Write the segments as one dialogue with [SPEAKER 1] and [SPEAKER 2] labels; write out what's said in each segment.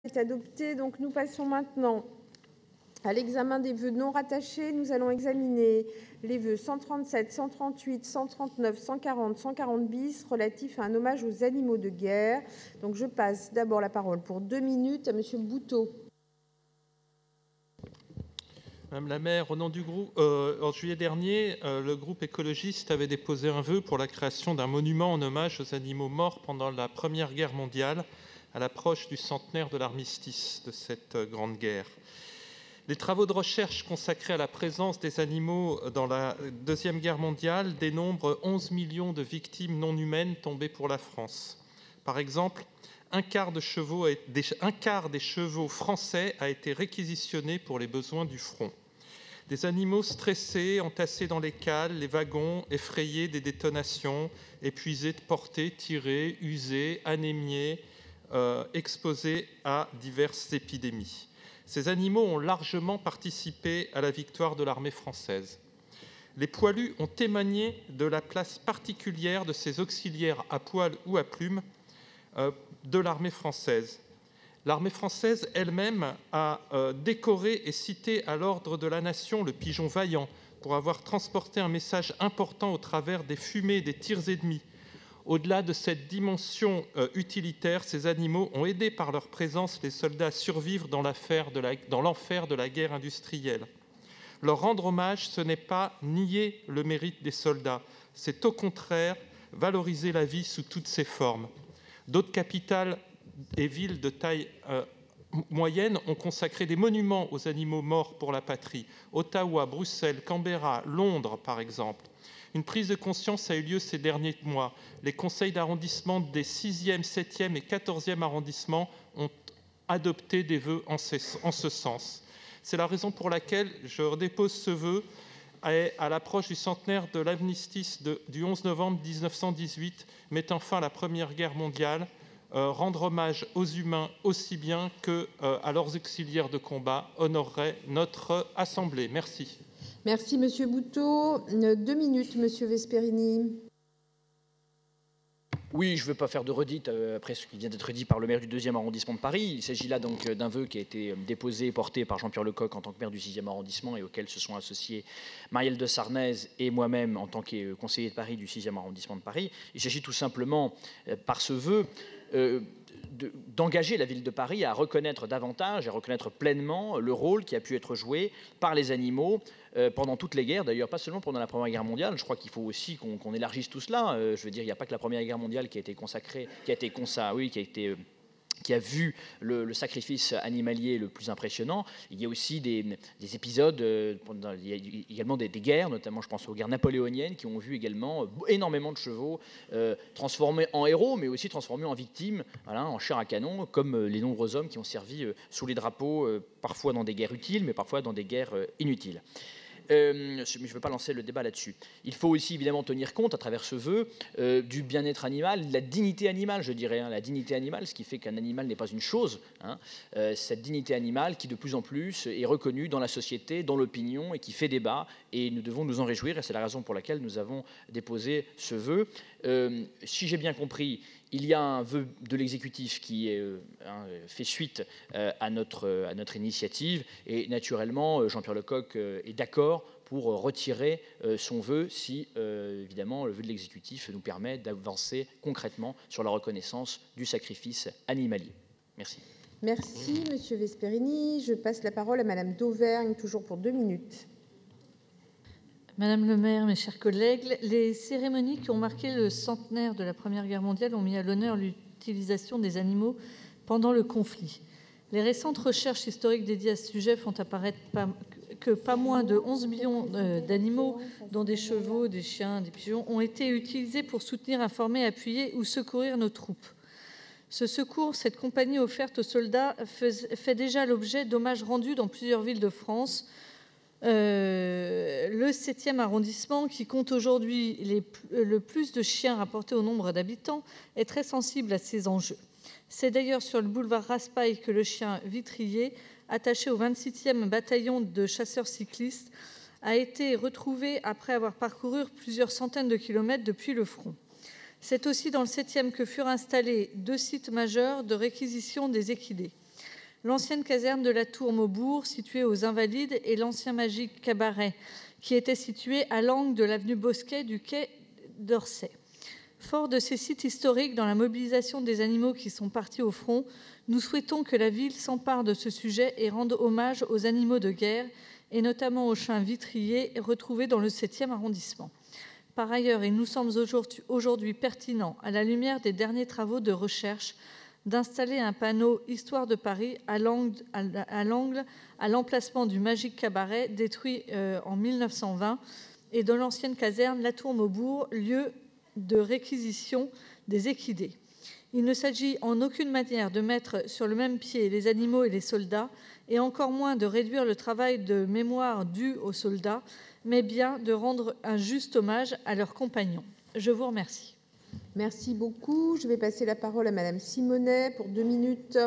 [SPEAKER 1] Est adopté. Donc, nous passons maintenant à l'examen des vœux non rattachés. Nous allons examiner les vœux 137, 138, 139, 140, 140 bis relatifs à un hommage aux animaux de guerre. Donc, je passe d'abord la parole pour 2 minutes à Monsieur Boutot.
[SPEAKER 2] Madame la maire, au nom du groupe, en juillet dernier, le groupe écologiste avait déposé un vœu pour la création d'un monument en hommage aux animaux morts pendant la Première Guerre mondiale, à l'approche du centenaire de l'armistice de cette grande guerre. Les travaux de recherche consacrés à la présence des animaux dans la Deuxième Guerre mondiale dénombrent 11 millions de victimes non humaines tombées pour la France. Par exemple, un quart des chevaux français a été réquisitionné pour les besoins du front. Des animaux stressés, entassés dans les cales, les wagons, effrayés des détonations, épuisés de porter, tirés, usés, anémiés, exposés à diverses épidémies. Ces animaux ont largement participé à la victoire de l'armée française. Les poilus ont témoigné de la place particulière de ces auxiliaires à poil ou à plumes de l'armée française. L'armée française elle-même a décoré et cité à l'ordre de la nation le pigeon vaillant pour avoir transporté un message important au travers des fumées des tirs ennemis. Au-delà de cette dimension utilitaire, ces animaux ont aidé par leur présence les soldats à survivre dans l'enfer de la guerre industrielle. Leur rendre hommage, ce n'est pas nier le mérite des soldats, c'est au contraire valoriser la vie sous toutes ses formes. D'autres capitales et villes de taille moyenne ont consacré des monuments aux animaux morts pour la patrie. Ottawa, Bruxelles, Canberra, Londres, par exemple. Une prise de conscience a eu lieu ces derniers mois. Les conseils d'arrondissement des 6e, 7e et 14e arrondissements ont adopté des vœux en ce sens. C'est la raison pour laquelle je dépose ce vœu à l'approche du centenaire de l'armistice du 11 novembre 1918, mettant fin à la Première Guerre mondiale, rendre hommage aux humains aussi bien qu'à leurs auxiliaires de combat honorerait notre Assemblée. Merci.
[SPEAKER 1] Merci, Monsieur Boutot. 2 minutes, Monsieur Vesperini.
[SPEAKER 3] Oui, je ne veux pas faire de redite après ce qui vient d'être dit par le maire du 2e arrondissement de Paris. Il s'agit là donc d'un vœu qui a été déposé et porté par Jean-Pierre Lecoq en tant que maire du 6e arrondissement et auquel se sont associés Marielle de Sarnez et moi-même en tant que conseiller de Paris du 6e arrondissement de Paris. Il s'agit tout simplement par ce vœu d'engager la ville de Paris à reconnaître davantage, à reconnaître pleinement le rôle qui a pu être joué par les animaux pendant toutes les guerres, d'ailleurs pas seulement pendant la Première Guerre mondiale. Je crois qu'il faut aussi qu'on élargisse tout cela. Je veux dire, il n'y a pas que la Première Guerre mondiale qui a été consacrée, qui a vu le sacrifice animalier le plus impressionnant. Il y a aussi des épisodes, il y a également des guerres, notamment je pense aux guerres napoléoniennes, qui ont vu également énormément de chevaux transformés en héros, mais aussi transformés en victimes, voilà, en chair à canon, comme les nombreux hommes qui ont servi sous les drapeaux, parfois dans des guerres utiles, mais parfois dans des guerres inutiles. Mais je ne veux pas lancer le débat là-dessus. Il faut aussi évidemment tenir compte, à travers ce vœu, du bien-être animal, de la dignité animale, je dirais. La dignité animale, ce qui fait qu'un animal n'est pas une chose. Cette dignité animale qui, de plus en plus, est reconnue dans la société, dans l'opinion, et qui fait débat. Et nous devons nous en réjouir, et c'est la raison pour laquelle nous avons déposé ce vœu. Si j'ai bien compris, il y a un vœu de l'exécutif qui fait suite à notre initiative et naturellement Jean-Pierre Lecoq est d'accord pour retirer son vœu si évidemment le vœu de l'exécutif nous permet d'avancer concrètement sur la reconnaissance du sacrifice animalier. Merci.
[SPEAKER 1] Merci Monsieur Vesperini. Je passe la parole à Madame Dauvergne, toujours pour 2 minutes.
[SPEAKER 4] Madame le maire, mes chers collègues, les cérémonies qui ont marqué le centenaire de la Première Guerre mondiale ont mis à l'honneur l'utilisation des animaux pendant le conflit. Les récentes recherches historiques dédiées à ce sujet font apparaître que pas moins de 11 millions d'animaux, dont des chevaux, des chiens, des pigeons, ont été utilisés pour soutenir, informer, appuyer ou secourir nos troupes. Ce secours, cette compagnie offerte aux soldats, fait déjà l'objet d'hommages rendus dans plusieurs villes de France. Le 7e arrondissement, qui compte aujourd'hui le plus de chiens rapportés au nombre d'habitants, est très sensible à ces enjeux. C'est d'ailleurs sur le boulevard Raspail que le chien Vitrier, attaché au 26e bataillon de chasseurs cyclistes, a été retrouvé après avoir parcouru plusieurs centaines de kilomètres depuis le front. C'est aussi dans le 7e que furent installés 2 sites majeurs de réquisition des équidés. l'ancienne caserne de la Tour-Maubourg, située aux Invalides, et l'ancien Magique Cabaret, qui était situé à l'angle de l'avenue Bosquet du quai d'Orsay. Fort de ces sites historiques dans la mobilisation des animaux qui sont partis au front, nous souhaitons que la ville s'empare de ce sujet et rende hommage aux animaux de guerre, et notamment aux chiens vitriers retrouvés dans le 7e arrondissement. Par ailleurs, il nous semble aujourd'hui pertinent, à la lumière des derniers travaux de recherche, d'installer un panneau « Histoire de Paris » à l'emplacement du Magique Cabaret, détruit en 1920, et de l'ancienne caserne La Tour-Maubourg, lieu de réquisition des équidés. Il ne s'agit en aucune manière de mettre sur le même pied les animaux et les soldats, et encore moins de réduire le travail de mémoire dû aux soldats, mais bien de rendre un juste hommage à leurs compagnons. Je vous remercie.
[SPEAKER 1] Merci beaucoup. Je vais passer la parole à Madame Simonet pour 2 minutes.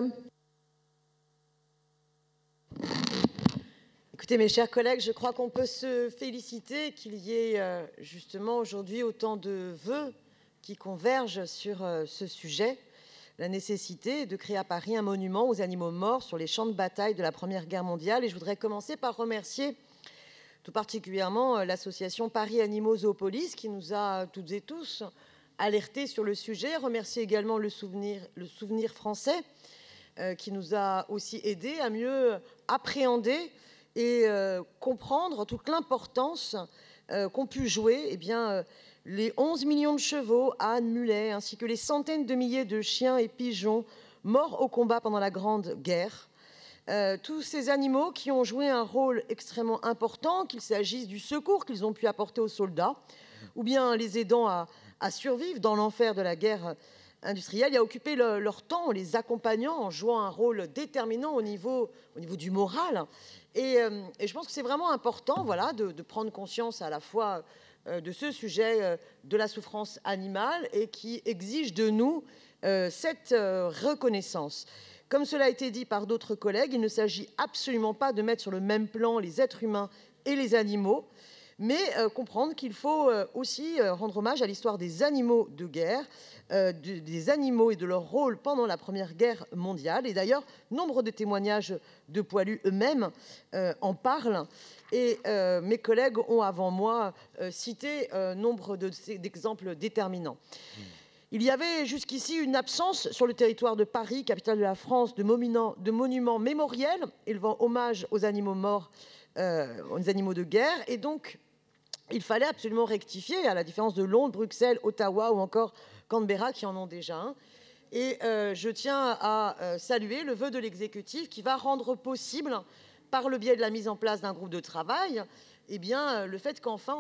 [SPEAKER 5] Écoutez, mes chers collègues, je crois qu'on peut se féliciter qu'il y ait justement aujourd'hui autant de vœux qui convergent sur ce sujet, la nécessité de créer à Paris un monument aux animaux morts sur les champs de bataille de la Première Guerre mondiale. Et je voudrais commencer par remercier tout particulièrement l'association Paris Animaux Zoopolis qui nous a toutes et tous alertés sur le sujet. Remercier également le Souvenir français qui nous a aussi aidés à mieux appréhender et comprendre toute l'importance qu'ont pu jouer les 11 millions de chevaux, ânes, mulets, ainsi que les centaines de milliers de chiens et pigeons morts au combat pendant la Grande Guerre. Tous ces animaux qui ont joué un rôle extrêmement important, qu'il s'agisse du secours qu'ils ont pu apporter aux soldats, ou bien les aidant à survivre dans l'enfer de la guerre industrielle, et à occuper leur temps en les accompagnant, en jouant un rôle déterminant au niveau du moral. Et je pense que c'est vraiment important de prendre conscience à la fois de ce sujet de la souffrance animale et qui exige de nous cette reconnaissance. Comme cela a été dit par d'autres collègues, il ne s'agit absolument pas de mettre sur le même plan les êtres humains et les animaux, mais comprendre qu'il faut aussi rendre hommage à l'histoire des animaux de guerre, des animaux et de leur rôle pendant la Première Guerre mondiale. Et d'ailleurs, nombre de témoignages de poilus eux-mêmes en parlent. Et mes collègues ont avant moi cité nombre d'exemples déterminants. Il y avait jusqu'ici une absence sur le territoire de Paris, capitale de la France, de monuments mémoriels élevant hommage aux animaux morts, aux animaux de guerre. Et donc, il fallait absolument rectifier, à la différence de Londres, Bruxelles, Ottawa ou encore Canberra, qui en ont déjà un. Et je tiens à saluer le vœu de l'exécutif qui va rendre possible, par le biais de la mise en place d'un groupe de travail, le fait qu'enfin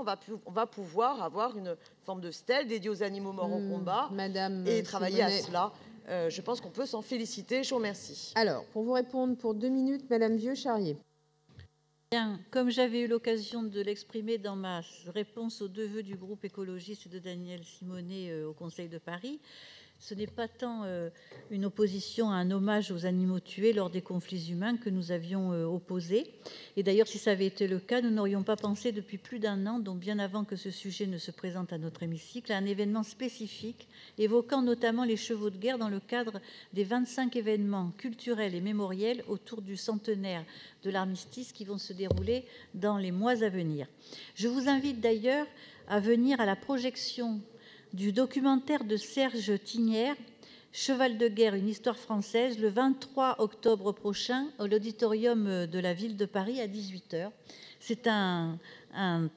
[SPEAKER 5] on va pouvoir avoir une forme de stèle dédiée aux animaux morts au combat et travailler à cela. Je pense qu'on peut s'en féliciter. Je vous remercie.
[SPEAKER 1] Alors, pour vous répondre pour 2 minutes, Madame Vieux-Charrier.
[SPEAKER 6] Bien, comme j'avais eu l'occasion de l'exprimer dans ma réponse aux 2 vœux du groupe écologiste de Daniel Simonet au Conseil de Paris, ce n'est pas tant une opposition à un hommage aux animaux tués lors des conflits humains que nous avions opposé. Et d'ailleurs, si ça avait été le cas, nous n'aurions pas pensé depuis plus d'1 an, donc bien avant que ce sujet ne se présente à notre hémicycle, à un événement spécifique évoquant notamment les chevaux de guerre dans le cadre des 25 événements culturels et mémoriels autour du centenaire de l'armistice qui vont se dérouler dans les mois à venir. Je vous invite d'ailleurs à venir à la projection du documentaire de Serge Tignière, Cheval de guerre, une histoire française, le 23 octobre prochain à l'auditorium de la ville de Paris à 18h. C'est un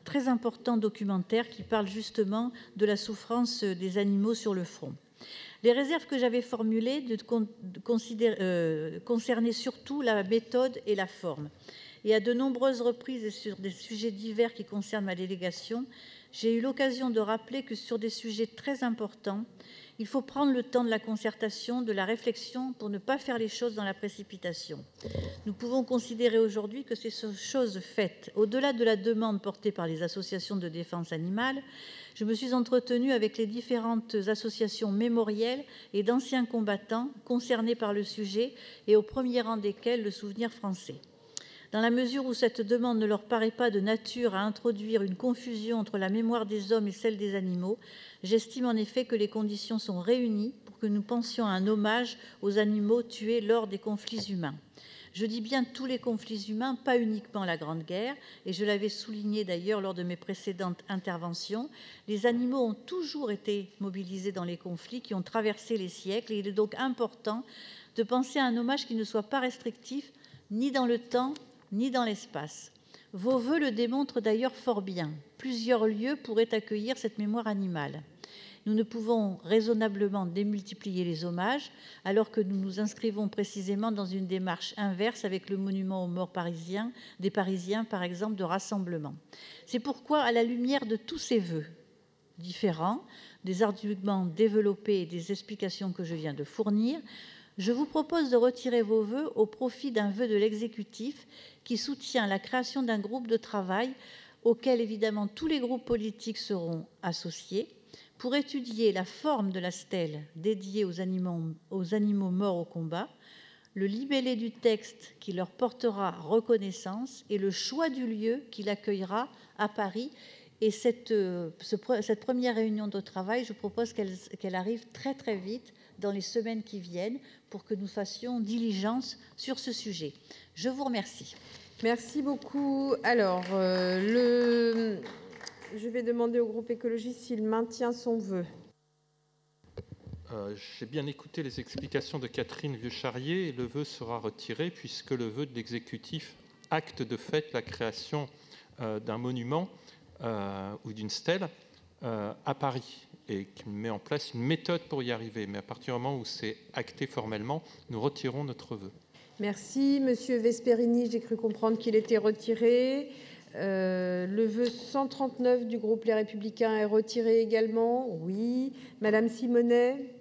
[SPEAKER 6] très important documentaire qui parle justement de la souffrance des animaux sur le front. Les réserves que j'avais formulées concernaient surtout la méthode et la forme. Et à de nombreuses reprises et sur des sujets divers qui concernent ma délégation, j'ai eu l'occasion de rappeler que sur des sujets très importants, il faut prendre le temps de la concertation, de la réflexion, pour ne pas faire les choses dans la précipitation. Nous pouvons considérer aujourd'hui que c'est chose faite. Au-delà de la demande portée par les associations de défense animale, je me suis entretenue avec les différentes associations mémorielles et d'anciens combattants concernés par le sujet, et au premier rang desquels le Souvenir français. Dans la mesure où cette demande ne leur paraît pas de nature à introduire une confusion entre la mémoire des hommes et celle des animaux, j'estime en effet que les conditions sont réunies pour que nous pensions à un hommage aux animaux tués lors des conflits humains. Je dis bien tous les conflits humains, pas uniquement la Grande Guerre, et je l'avais souligné d'ailleurs lors de mes précédentes interventions. Les animaux ont toujours été mobilisés dans les conflits qui ont traversé les siècles, et il est donc important de penser à un hommage qui ne soit pas restrictif ni dans le temps ni dans l'espace. Vos vœux le démontrent d'ailleurs fort bien. Plusieurs lieux pourraient accueillir cette mémoire animale. Nous ne pouvons raisonnablement démultiplier les hommages, alors que nous nous inscrivons précisément dans une démarche inverse avec le monument aux morts parisiens, des Parisiens, par exemple, de rassemblement. C'est pourquoi, à la lumière de tous ces vœux différents, des arguments développés et des explications que je viens de fournir, je vous propose de retirer vos vœux au profit d'un vœu de l'exécutif qui soutient la création d'un groupe de travail auquel, évidemment, tous les groupes politiques seront associés, pour étudier la forme de la stèle dédiée aux animaux morts au combat, le libellé du texte qui leur portera reconnaissance et le choix du lieu qui l'accueillera à Paris. Et cette première réunion de travail, je propose qu'elle arrive très très vite dans les semaines qui viennent pour que nous fassions diligence sur ce sujet. Je vous remercie.
[SPEAKER 1] Merci beaucoup. Alors, je vais demander au groupe écologiste s'il maintient son vœu.
[SPEAKER 2] J'ai bien écouté les explications de Catherine Vieux-Charrier et le vœu sera retiré puisque le vœu de l'exécutif acte de fait la création d'un monument ou d'une stèle à Paris et qui met en place une méthode pour y arriver. Mais à partir du moment où c'est acté formellement, nous retirons notre vœu.
[SPEAKER 1] Merci. Monsieur Vesperini, j'ai cru comprendre qu'il était retiré. Le vœu 139 du groupe Les Républicains est retiré également. Oui. Madame Simonet.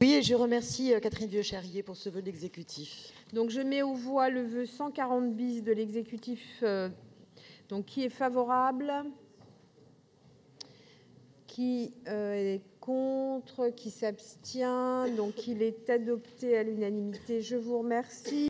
[SPEAKER 5] Oui, et je remercie Catherine Vieux-Charrier pour ce vœu d'exécutif.
[SPEAKER 1] Donc, je mets aux voix le vœu 140 bis de l'exécutif. Donc, qui est favorable? Qui est contre? Qui s'abstient? Donc, il est adopté à l'unanimité. Je vous remercie.